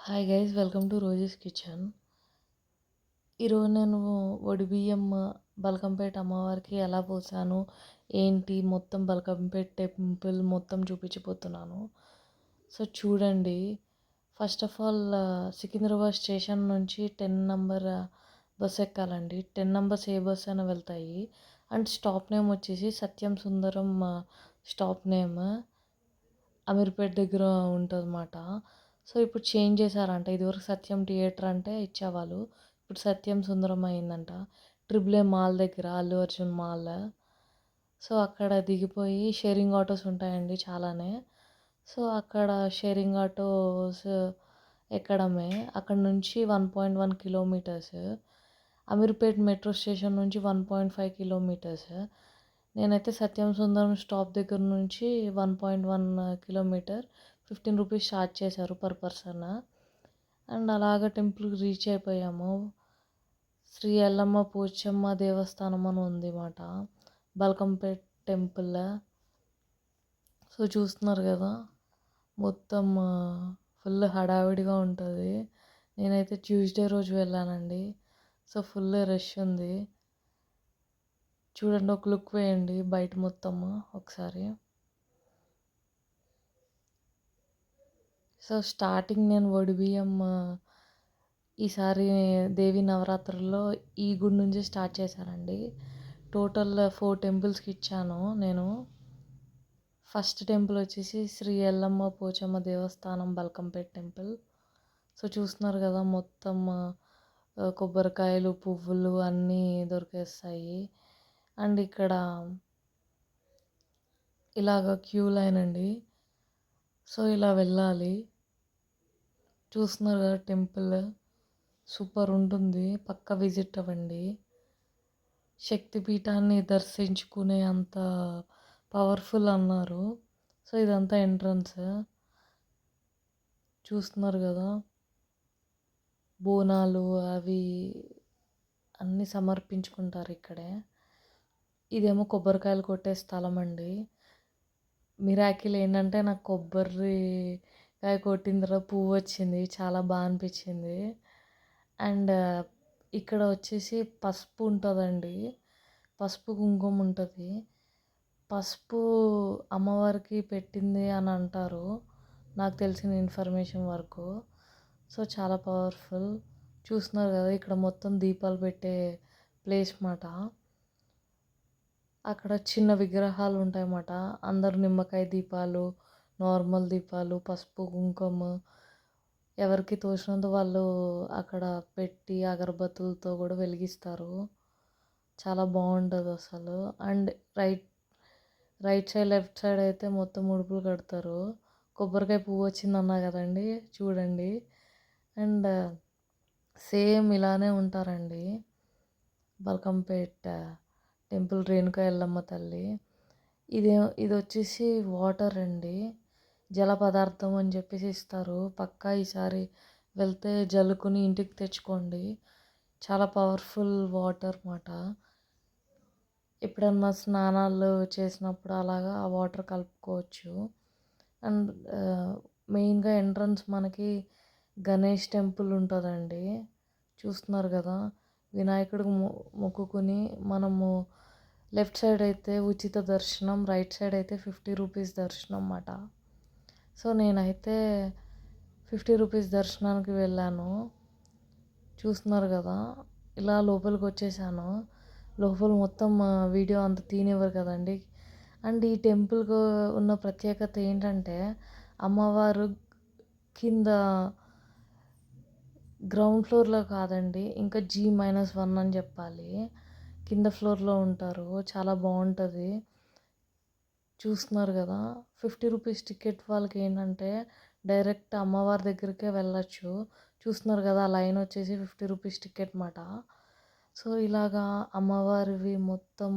Hi guys, welcome to Rosie's kitchen. ఈరోజు నేను బియ్యం బల్కంపేట అమ్మవారికి ఎలా పోసాను ఏంటి మొత్తం బల్కంపేట టెంపుల్ మొత్తం చూపించిపోతున్నాను. సో చూడండి, first of all Secunderabad station నుంచి 10 నంబర్ బస్ ఎక్కాలండి. 10 నంబర్స్ ఏ బస్ అయినా వెళ్తాయి. అండ్ స్టాప్ నేమ్ వచ్చేసి సత్యం సుందరం స్టాప్ నేమ్ అమీర్పేట దగ్గర ఉంటుందన్నమాట. సో ఇప్పుడు చేంజ్ చేశారంట. ఇదివరకు సత్యం థియేటర్ అంటే ఇచ్చేవాళ్ళు, ఇప్పుడు సత్యం సుందరం అయిందంట. ట్రిపుల్ ఏ మాల్ దగ్గర, అల్లు అర్జున్ మాల్. సో అక్కడ దిగిపోయి షేరింగ్ ఆటోస్ ఉంటాయండి చాలానే. సో అక్కడ షేరింగ్ ఆటోస్ ఎక్కడమే. అక్కడ నుంచి 1.1 కిలోమీటర్స్. అమీర్పేట్ మెట్రో స్టేషన్ నుంచి 1.5 కిలోమీటర్స్. నేనైతే సత్యం సుందరం స్టాప్ దగ్గర నుంచి 1.1 కిలోమీటర్ 15 రూపీస్ ఛార్జ్ చేశారు పర్ పర్సన్. అండ్ అలాగ టెంపుల్కి రీచ్ అయిపోయాము. శ్రీ ఎల్లమ్మ పోచమ్మ దేవస్థానం అని ఉంది మాట, బల్కంపేట్ టెంపుల్. సో చూస్తున్నారు కదా, మొత్తం ఫుల్ హడావిడిగా ఉంటుంది. నేనైతే ట్యూస్డే రోజు వెళ్ళానండి. సో ఫుల్ రష్ ఉంది. చూడండి, ఒక లుక్ వేయండి బయట మొత్తం ఒకసారి. సో స్టార్టింగ్ నేను బియ్యం ఈసారి దేవి నవరాత్రుల్లో ఈ గుడి నుంచి స్టార్ట్ చేశానండి. టోటల్ 4 టెంపుల్స్కి ఇచ్చాను నేను. ఫస్ట్ టెంపుల్ వచ్చేసి శ్రీ ఎల్లమ్మ పోచమ్మ దేవస్థానం బల్కంపేట్ టెంపుల్. సో చూస్తున్నారు కదా, మొత్తం కొబ్బరికాయలు, పువ్వులు అన్నీ దొరికేస్తాయి. అండ్ ఇక్కడ ఇలాగ క్యూ లైన్ అండి. సో ఇలా వెళ్ళాలి. చూస్తున్నారు కదా, టెంపుల్ సూపర్ ఉంటుంది, పక్క విజిట్ అవ్వండి. శక్తిపీఠాన్ని దర్శించుకునే అంత పవర్ఫుల్ అన్నారు. సో ఇదంతా ఎంట్రన్స్. చూస్తున్నారు కదా, బోనాలు అవి అన్నీ సమర్పించుకుంటారు ఇక్కడే. ఇదేమో కొబ్బరికాయలు కొట్టే స్థలం అండి. మిరాకిల్ ఏంటంటే నాకు కొబ్బరికాయ కొట్టిన తర్వాత పువ్వు వచ్చింది, చాలా బాగా అనిపించింది. అండ్ ఇక్కడ వచ్చేసి పసుపు ఉంటుందండి, పసుపు కుంకుమ ఉంటుంది. పసుపు అమ్మవారికి పెట్టింది అని అంటారు, నాకు తెలిసిన ఇన్ఫర్మేషన్ వరకు. సో చాలా పవర్ఫుల్. చూస్తున్నారు కదా, ఇక్కడ మొత్తం దీపాలు పెట్టే ప్లేస్ మాట. అక్కడ చిన్న విగ్రహాలు ఉంటాయన్నమాట. అందరు నిమ్మకాయ దీపాలు, నార్మల్ దీపాలు, పసుపు కుంకుమ ఎవరికి తోచినంత వాళ్ళు అక్కడ పెట్టి అగరబత్తులతో కూడా వెలిగిస్తారు. చాలా బాగుంటుంది అసలు. And right side left side అయితే మొత్తం ఉడుపులు కడతారు. కొబ్బరికాయ పువ్వు వచ్చింది అన్నా కదండి, చూడండి. అండ్ సేమ్ ఇలానే ఉంటారండి బల్కంపేట్ టెంపుల్, రేణుకా ఎల్లమ్మ తల్లి. ఇది వచ్చేసి వాటర్ అండి, జల పదార్థం అని చెప్పేసి ఇస్తారు. పక్కా ఈసారి వెళ్తే జల్లుకుని ఇంటికి తెచ్చుకోండి, చాలా పవర్ఫుల్ వాటర్ మాట. ఎప్పుడన్నా స్నానాలు చేసినప్పుడు అలాగా ఆ వాటర్ కలుపుకోవచ్చు. అండ్ మెయిన్గా ఎంట్రన్స్ మనకి గణేష్ టెంపుల్ ఉంటుందండి. చూస్తున్నారు కదా, వినాయకుడికి మొక్కుకుని మనము లెఫ్ట్ సైడ్ అయితే ఉచిత దర్శనం, రైట్ సైడ్ అయితే 50 రూపీస్ దర్శనం అన్నమాట. సో నేనైతే 50 రూపీస్ దర్శనానికి వెళ్ళాను. చూస్తున్నారు కదా, ఇలా లోపలికి వచ్చేసాను. లోపల మొత్తం వీడియో అంత తీనివ్వరు కదండి. అండ్ ఈ టెంపుల్కి ఉన్న ప్రత్యేకత ఏంటంటే, అమ్మవారు కింద గ్రౌండ్ ఫ్లోర్లో కాదండి, ఇంకా G-1 అని చెప్పాలి, కింద ఫ్లోర్లో ఉంటారు. చాలా బాగుంటుంది. చూస్తున్నారు కదా, 50 రూపీస్ టికెట్ వాళ్ళకి ఏంటంటే డైరెక్ట్ అమ్మవారి దగ్గరికే వెళ్ళచ్చు. చూస్తున్నారు కదా, లైన్ వచ్చేసి 50 రూపీస్ టికెట్ మాట. సో ఇలాగా అమ్మవారివి మొత్తం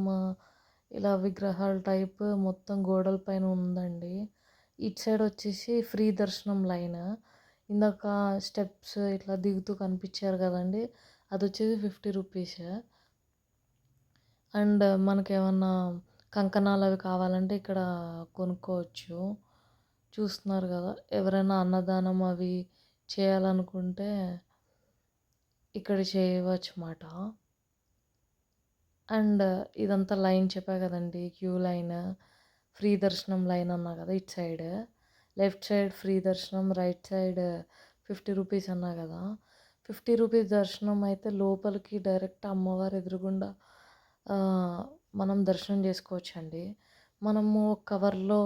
ఇలా విగ్రహాల టైప్ మొత్తం గోడల పైన ఉందండి. ఇటు సైడ్ వచ్చేసి ఫ్రీ దర్శనం లైన్. ఇందాక స్టెప్స్ ఇట్లా దిగుతూ కనిపించారు కదండి, అది వచ్చేసి 50 రూపీస్. అండ్ మనకేమన్నా కంకణాలు అవి కావాలంటే ఇక్కడ కొనుక్కోవచ్చు. చూస్తున్నారు కదా, ఎవరైనా అన్నదానం అవి చేయాలనుకుంటే ఇక్కడ చేయవచ్చు మాట. అండ్ ఇదంతా లైన్ చెప్పా కదండీ! క్యూ లైన్, ఫ్రీ దర్శనం లైన్ అన్నా కదా! ఇటు సైడ్. లెఫ్ట్ సైడ్ ఫ్రీ దర్శనం, రైట్ సైడ్ 50 రూపీస్ అన్నా కదా! 50 రూపీస్ దర్శనం అయితే లోపలికి డైరెక్ట్ అమ్మవారి ఎదురుగుండా మనం దర్శనం చేసుకోవచ్చండి. మనము కవర్‌లో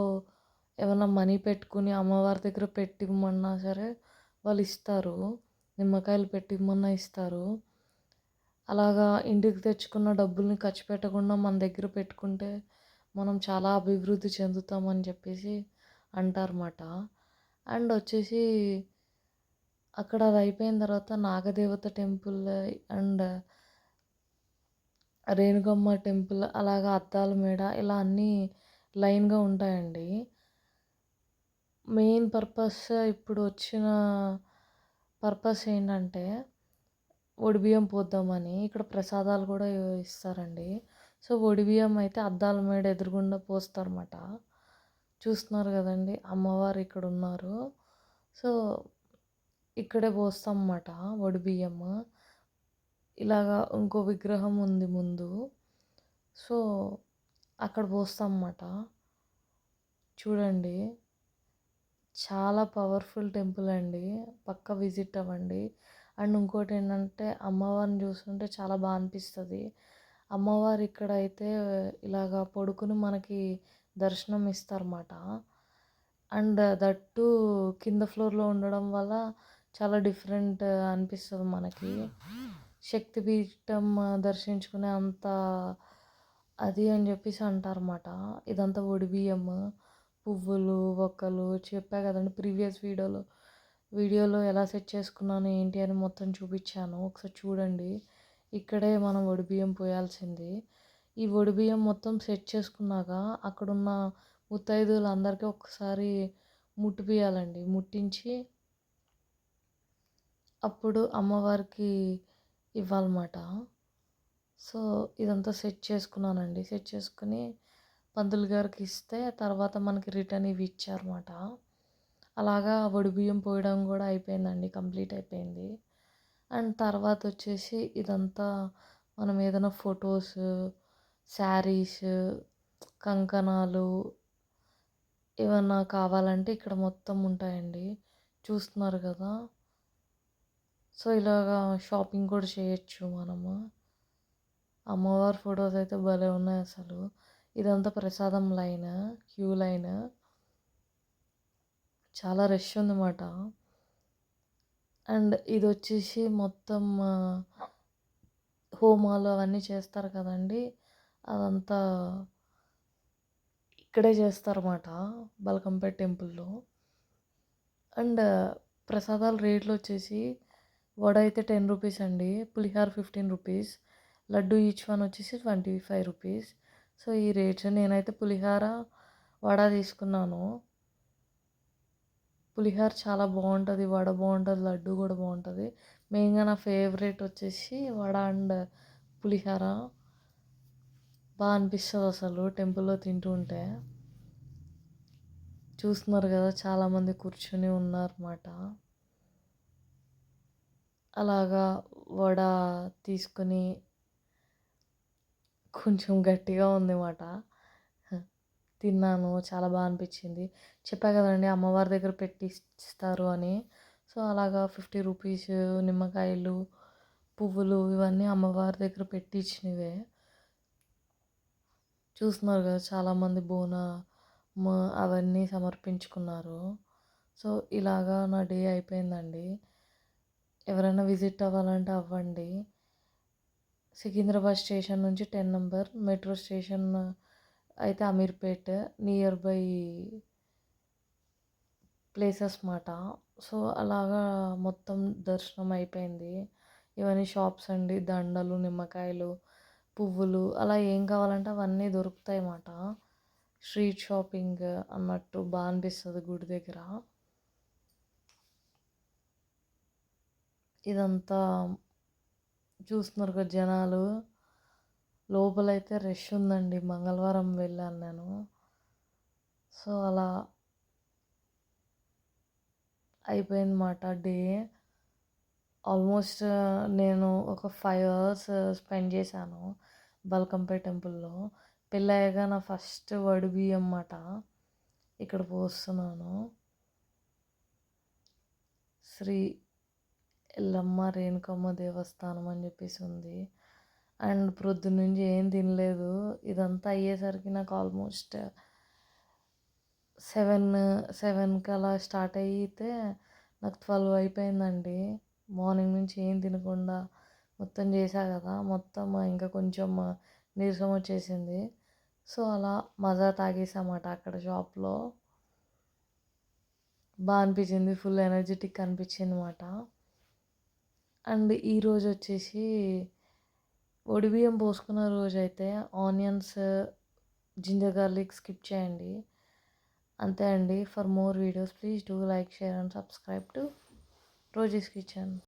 ఏమన్నా మనీ పెట్టుకుని అమ్మవారి దగ్గర పెట్టిమ్మన్నా సరే వాళ్ళు ఇస్తారు. నిమ్మకాయలు పెట్టిమ్మన్నా ఇస్తారు. అలాగా ఇంటికి తెచ్చుకున్న డబ్బుల్ని ఖర్చు పెట్టకుండా మన దగ్గర పెట్టుకుంటే మనం చాలా అభివృద్ధి చెందుతామని చెప్పేసి అంటారన్నమాట. అండ్ వచ్చేసి అక్కడ అది అయిపోయిన తర్వాత నాగదేవత టెంపుల్ అండ్ రేణుగమ్మ టెంపుల్ అలాగా అద్దాల మేడ ఇలా అన్నీ లైన్గా ఉంటాయండి. మెయిన్ పర్పస్ ఇప్పుడు వచ్చిన పర్పస్ ఏంటంటే ఒడిబియ్యం పోద్దామని. ఇక్కడ ప్రసాదాలు కూడా ఇస్తారండి. సో ఒడిబియ్యం అయితే అద్దాల మేడ ఎదురుగుండా పోస్తారన్నమాట. చూస్తున్నారు కదండి అమ్మవారు ఇక్కడ ఉన్నారు. సో ఇక్కడే పోస్తాం అన్నమాట ఒడిబియ్యం. ఇలాగా ఇంకో విగ్రహం ఉంది ముందు. సో అక్కడ పోస్తాం అన్నమాట. చూడండి చాలా పవర్ఫుల్ టెంపుల్ అండి. పక్కా విజిట్ అవ్వండి. అండ్ ఇంకోటి ఏంటంటే అమ్మవారిని చూస్తుంటే చాలా బాగా అనిపిస్తుంది. అమ్మవారు ఇక్కడైతే ఇలాగా పడుకుని మనకి దర్శనం ఇస్తారన్నమాట. అండ్ దట్టు కింద ఫ్లోర్లో ఉండడం వల్ల చాలా డిఫరెంట్ అనిపిస్తుంది మనకి. శక్తిపీఠం దర్శించుకునే అంత అది అని చెప్పేసి అంటారన్నమాట. ఇదంతా ఒడిబియ్యం, పువ్వులు, ఒక్కలు చెప్పా కదండి ప్రీవియస్ వీడియోలో ఎలా సెట్ చేసుకున్నాను ఏంటి అని మొత్తం చూపించాను. ఒకసారి చూడండి. ఇక్కడే మనం ఒడిబియ్యం పోయాల్సింది. ఈ ఒడిబియ్యం మొత్తం సెట్ చేసుకున్నాక అక్కడున్న ముత్తైదువులందరికీ ఒకసారి ముట్టిపియాలండి. ముట్టించి అప్పుడు అమ్మవారికి ఇవ్వాలన్నమాట. సో ఇదంతా సెట్ చేసుకున్నానండి. సెట్ చేసుకుని పంతులు గారికి ఇస్తే తర్వాత మనకి రిటర్న్ ఇవి ఇచ్చారన్నమాట. అలాగా ఒడిబియ్యం పోయడం కూడా అయిపోయిందండి. కంప్లీట్ అయిపోయింది. అండ్ తర్వాత వచ్చేసి ఇదంతా మనం ఏదైనా ఫొటోస్, శారీస్, కంకణాలు ఏమన్నా కావాలంటే ఇక్కడ మొత్తం ఉంటాయండి. చూస్తున్నారు కదా! సో ఇలాగా షాపింగ్ కూడా చేయొచ్చు మనము. అమ్మవారి ఫొటోస్ అయితే భలే ఉన్నాయి అసలు. ఇదంతా ప్రసాదం లైన్, క్యూ లైన్. చాలా రష్ ఉందన్నమాట. అండ్ ఇది వచ్చేసి మొత్తం హోమాలు అవన్నీ చేస్తారు కదండి. అదంతా ఇక్కడే చేస్తారన్నమాట బల్కంపేట టెంపుల్లో. అండ్ ప్రసాదాల రేట్లు వచ్చేసి వడ అయితే 10 రూపీస్ అండి, పులిహార 15 రూపీస్, లడ్డు ఈచ్ వన్ వచ్చేసి 25 రూపీస్. సో ఈ రేట్స్. నేనైతే పులిహార, వడ తీసుకున్నాను. పులిహార చాలా బాగుంటుంది, వడ బాగుంటుంది, లడ్డు కూడా బాగుంటుంది. మెయిన్గా నా ఫేవరెట్ వచ్చేసి వడ అండ్ పులిహార. బాగా అనిపిస్తుంది అసలు టెంపుల్లో తింటూ ఉంటే. చూస్తున్నారు కదా చాలామంది కూర్చొని ఉన్నారన్నమాట. అలాగా వడ తీసుకొని కొంచెం గట్టిగా ఉందన్నమాట. తిన్నాను. చాలా బాగా అనిపించింది. చెప్పా కదండి అమ్మవారి దగ్గర పెట్టి ఇస్తారు అని. సో అలాగా 50 రూపీస్ నిమ్మకాయలు, పువ్వులు ఇవన్నీ అమ్మవారి దగ్గర పెట్టి ఇచ్చినవే. చూస్తున్నారు కదా చాలామంది అవన్నీ సమర్పించుకున్నారు. సో ఇలాగా నా డే అయిపోయిందండి. ఎవరైనా విజిట్ అవ్వాలంటే అవ్వండి. సికింద్రాబాద్ స్టేషన్ నుంచి 10 నెంబర్ మెట్రో స్టేషన్ అయితే అమీర్పేట్ నియర్ బై ప్లేసెస్ మాట. సో అలాగా మొత్తం దర్శనం అయిపోయింది. ఇవన్నీ షాప్స్ అండి. దండలు, నిమ్మకాయలు, పువ్వులు అలా ఏం కావాలంటే అవన్నీ దొరుకుతాయి అన్నమాట. స్ట్రీట్ షాపింగ్ అన్నట్టు బాగా అనిపిస్తుంది గుడి దగ్గర. ఇదంతా చూస్తున్నారు కదా జనాలు. లోపలైతే రష్ ఉందండి. మంగళవారం వెళ్ళాను నేను. సో అలా అయిపోయిందన్నమాట డే. ఆల్మోస్ట్ నేను ఒక 5 అవర్స్ స్పెండ్ చేశాను బల్కంపేట్ టెంపుల్‌లో. పెళ్ళయ్యాక నా ఫస్ట్ వడిబియ్యం మాట. ఇక్కడ పోస్తున్నాను. శ్రీ ఎల్లమ్మ రేణుకమ్మ దేవస్థానం అని చెప్పేసి ఉంది. అండ్ ప్రొద్దున్నుంచి ఏం తినలేదు. ఇదంతా అయ్యేసరికి నాకు ఆల్మోస్ట్ 7కి అలా స్టార్ట్ అయితే నాకు 12 అయిపోయిందండి. మార్నింగ్ నుంచి ఏం తినకుండా మొత్తం చేశా కదా, మొత్తం ఇంకా కొంచెం నీరసం వచ్చేసింది. సో అలా మజా తాగేసామాట అక్కడ షాప్లో. బాగా అనిపించింది, ఫుల్ ఎనర్జెటిక్ అనిపించింది అనమాట. అండ్ ఈరోజు వచ్చేసి ఒడిబియ్యం పోసుకున్న రోజైతే ఆనియన్స్, జింజర్ గార్లిక్ స్కిప్ చేయండి. అంతే అండి. For more videos please do like, share and subscribe to Rosie's kitchen.